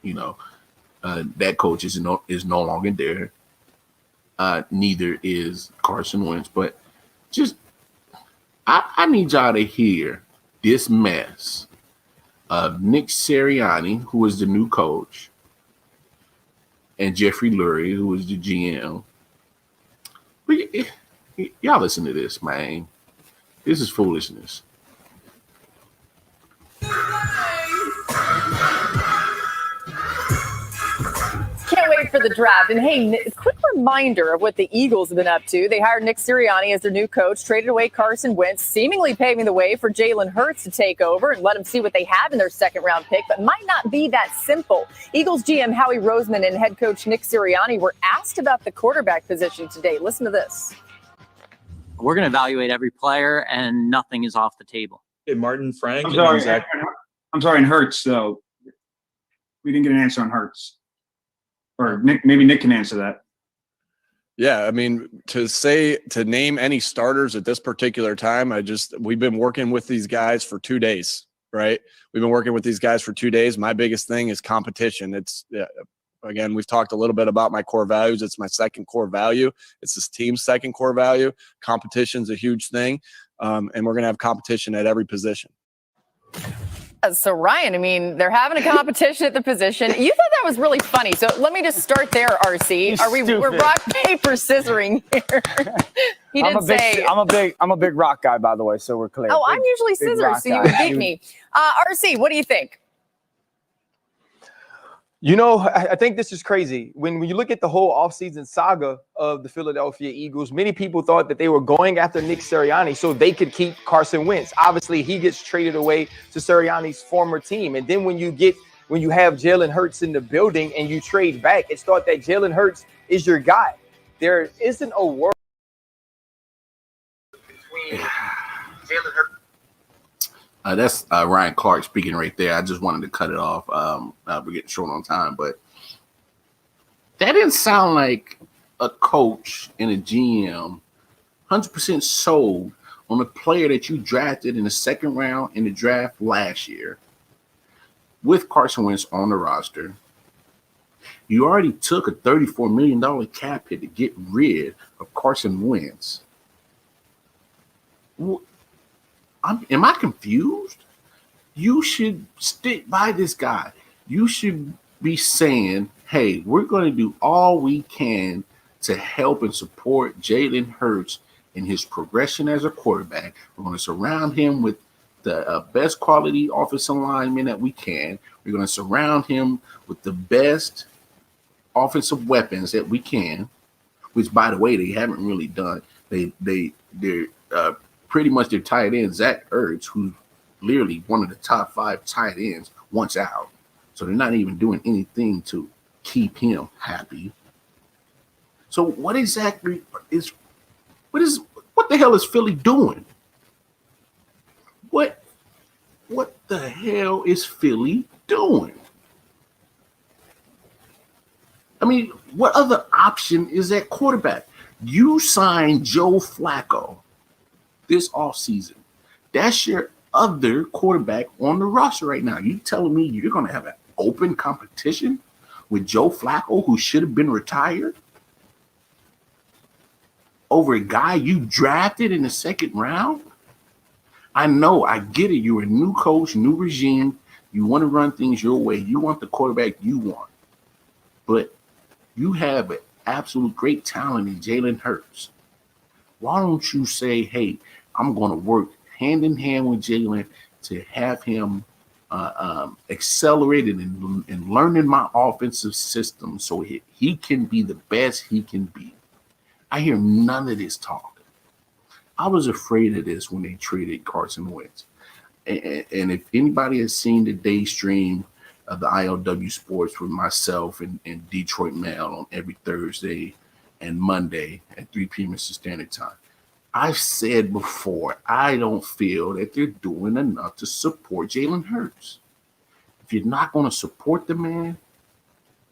[SPEAKER 1] you know, that coach is no longer there. Neither is Carson Wentz. But just I need y'all to hear this mess of Nick Sirianni, who is the new coach, and Jeffrey Lurie, who is the GM. But y'all listen to this, man. This is foolishness.
[SPEAKER 12] Can't wait for the draft. And hey, quick reminder of what the Eagles have been up to. They hired Nick Sirianni as their new coach, traded away Carson Wentz, seemingly paving the way for Jalen Hurts to take over and let them see what they have in their second-round pick, but might not be that simple. Eagles GM Howie Roseman and head coach Nick Sirianni were asked about the quarterback position today. Listen to this.
[SPEAKER 13] We're going to evaluate every player, and nothing is off the table.
[SPEAKER 14] Hey, Martin Frank.
[SPEAKER 15] I'm sorry, in Hurts, though. We didn't get an answer on Hurts. Or Nick, maybe Nick can answer that.
[SPEAKER 16] Yeah, I mean, to name any starters at this particular time, we've been working with these guys for 2 days, right? We've been working with these guys for 2 days. My biggest thing is competition. Again, we've talked a little bit about my core values. It's my second core value. It's this team's second core value. Competition's a huge thing, and we're going to have competition at every position.
[SPEAKER 12] So, Ryan, I mean, they're having a competition at the position. You thought that was really funny. So let me just start there, RC. We're rock, paper, scissoring here. He did say
[SPEAKER 17] I'm a big rock guy, by the way, so we're clear.
[SPEAKER 12] Oh, I'm usually scissors, so you would beat me. RC, what do you think?
[SPEAKER 17] You know, I think this is crazy. When you look at the whole offseason saga of the Philadelphia Eagles, many people thought that they were going after Nick Sirianni so they could keep Carson Wentz. Obviously, he gets traded away to Sirianni's former team. And then when you have Jalen Hurts in the building and you trade back, it's thought that Jalen Hurts is your guy. There isn't a world between Jalen Hurts.
[SPEAKER 1] That's Ryan Clark speaking right there. I just wanted to cut it off. We're getting short on time, but that didn't sound like a coach and a GM 100% sold on a player that you drafted in the second round in the draft last year with Carson Wentz on the roster. You already took a $34 million cap hit to get rid of Carson Wentz. Am I confused? You should stick by this guy. You should be saying, hey, we're going to do all we can to help and support Jalen Hurts in his progression as a quarterback. We're going to surround him with the best quality offensive linemen that we can. We're going to surround him with the best offensive weapons that we can, which, by the way, they haven't really done. They're pretty much their tight end, Zach Ertz, who's literally one of the top 5 tight ends, wants out. So they're not even doing anything to keep him happy. So what exactly what the hell is Philly doing? What the hell is Philly doing? I mean, what other option is at quarterback? You signed Joe Flacco this offseason. That's your other quarterback on the roster right now. You telling me you're going to have an open competition with Joe Flacco, who should have been retired, over a guy you drafted in the second round? I know, I get it. You're a new coach, new regime. You want to run things your way. You want the quarterback you want. But you have an absolute great talent in Jalen Hurts. Why don't you say, hey, I'm going to work hand in hand with Jalen to have him accelerated in learning my offensive system so he can be the best he can be. I hear none of this talk. I was afraid of this when they traded Carson Wentz. And if anybody has seen the day stream of the I.O.W. Sports with myself and Detroit Mail on every Thursday and Monday at 3 p.m. Eastern Standard Time, I've said before, I don't feel that they're doing enough to support Jalen Hurts. If you're not going to support the man,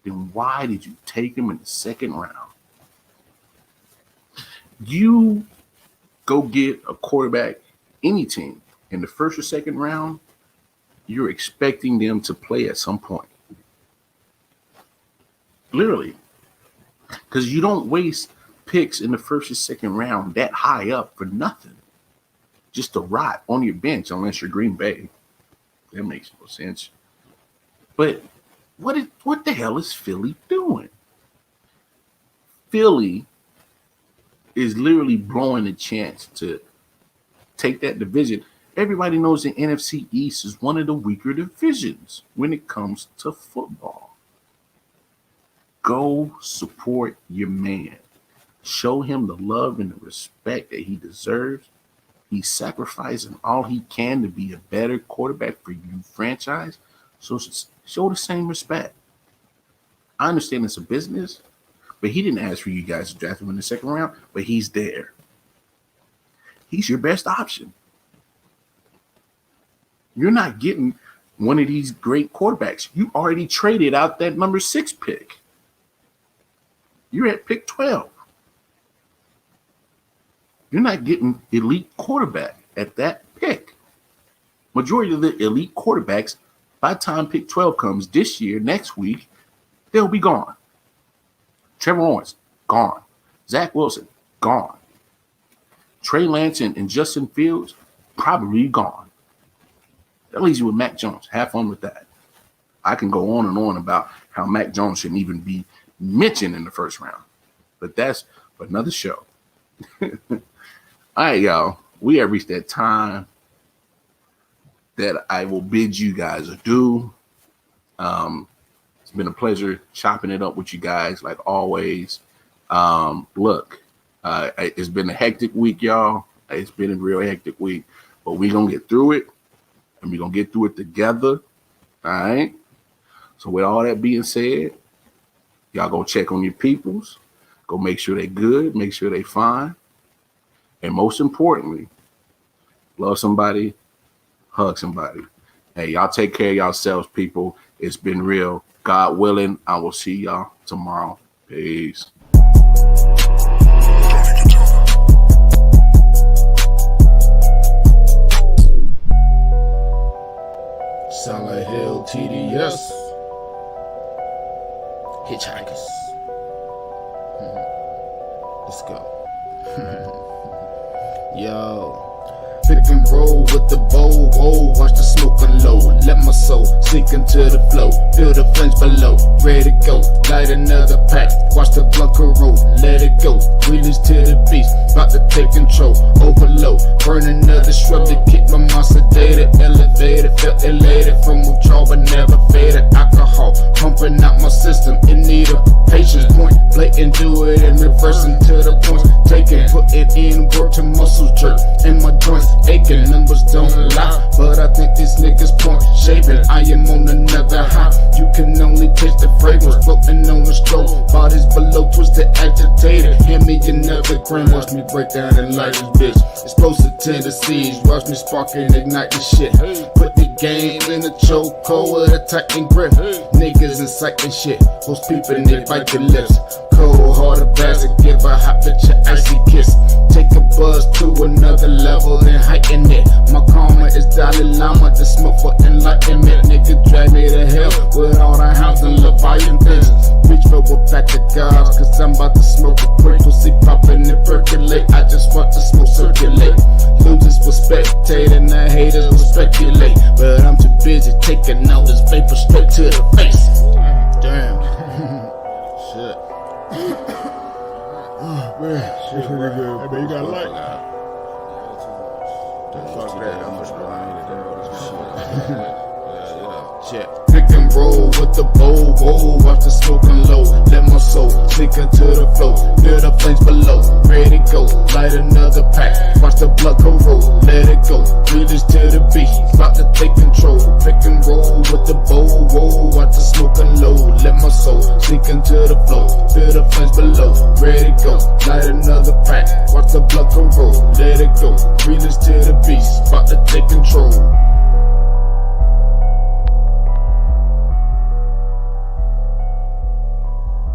[SPEAKER 1] then why did you take him in the second round? You go get a quarterback, any team, in the first or second round, you're expecting them to play at some point. Literally. Because you don't waste picks in the first or second round that high up for nothing. Just to rot on your bench unless you're Green Bay. That makes no sense. But what the hell is Philly doing? Philly is literally blowing the chance to take that division. Everybody knows the NFC East is one of the weaker divisions when it comes to football. Go support your man. Show him the love and the respect that he deserves. He's sacrificing all he can to be a better quarterback for you franchise. So show the same respect. I understand it's a business, but he didn't ask for you guys to draft him in the second round, but he's there. He's your best option. You're not getting one of these great quarterbacks. You already traded out that number 6 pick. You're at pick 12. You're not getting elite quarterback at that pick. Majority of the elite quarterbacks, by the time pick 12 comes this year, next week, they'll be gone. Trevor Lawrence, gone. Zach Wilson, gone. Trey Lance and Justin Fields, probably gone. That leaves you with Mac Jones. Have fun with that. I can go on and on about how Mac Jones shouldn't even be mentioned in the first round. But that's for another show. All right, y'all. We have reached that time that I will bid you guys adieu. It's been a pleasure chopping it up with you guys, like always. Look, it's been a hectic week, y'all. It's been a real hectic week. But we're going to get through it. And we're going to get through it together. All right? So with all that being said, y'all go check on your peoples. Go make sure they're good. Make sure they're fine. And most importantly, love somebody, hug somebody. Hey, y'all take care of yourselves, people. It's been real. God willing, I will see y'all tomorrow. Peace.
[SPEAKER 2] Solid Hill TDS. Hitchhikers. Let's go. Yo. Pick and roll with the bowl, whoa, watch the smoke unload. Let my soul sink into the flow, feel the flames below, ready to go. Light another pack, watch the blunt roll, let it go. Wheelies to the beast, about to take control, overload. Burn another shrub to keep my mind sedated, elevated, felt elated from withdrawal but never faded. Alcohol pumping out my system in need of patience. Point, blatant, do it in reverse into the points. Take making, putting in work to muscles jerk, and my joints aching. Numbers don't lie, but I think these niggas point shaving. I am on another high. You can only taste the fragrance floating on the stove. Bodies below twisted, agitated. Hand me another gram, watch me break down and light this bitch. Explosive tendencies, watch me spark and ignite the shit. Put the game in a chokehold with a tightened grip. Niggas inciting shit, hoes peeping, they bite their lips. Cold hearted bastard, give a hot bitch an icy kiss. Take a buzz to another level and heighten it. My karma is Dalai Lama, the smoke for enlightenment. Nigga drag me to hell with all the hounds and Leviathan things. Reach for a pack of gobs, cause I'm about to smoke a quick. Pussy poppin' and percolate, I just want the smoke circulate. Losers will spectate and the haters will speculate, but I'm too busy taking all this vapor straight to the face. Damn. Shit. Man, shit pretty good. Hey, man, you got a light? Fuck that, I'm just shit. Pick and roll with the bowl, whoa, watch the smoking low. Let my soul sink into the flow. Feel the flames below, ready to go. Light another pack, watch the blood go roll. Let it go, feel this to the beat, about to take control. Pick and roll with the bowl, whoa, watch the smoking low. Let my soul sink into the flow. Feel the flames below, ready to go. Light another pack, watch the blood go roll. Let it go, feel this to the beat, about to take control.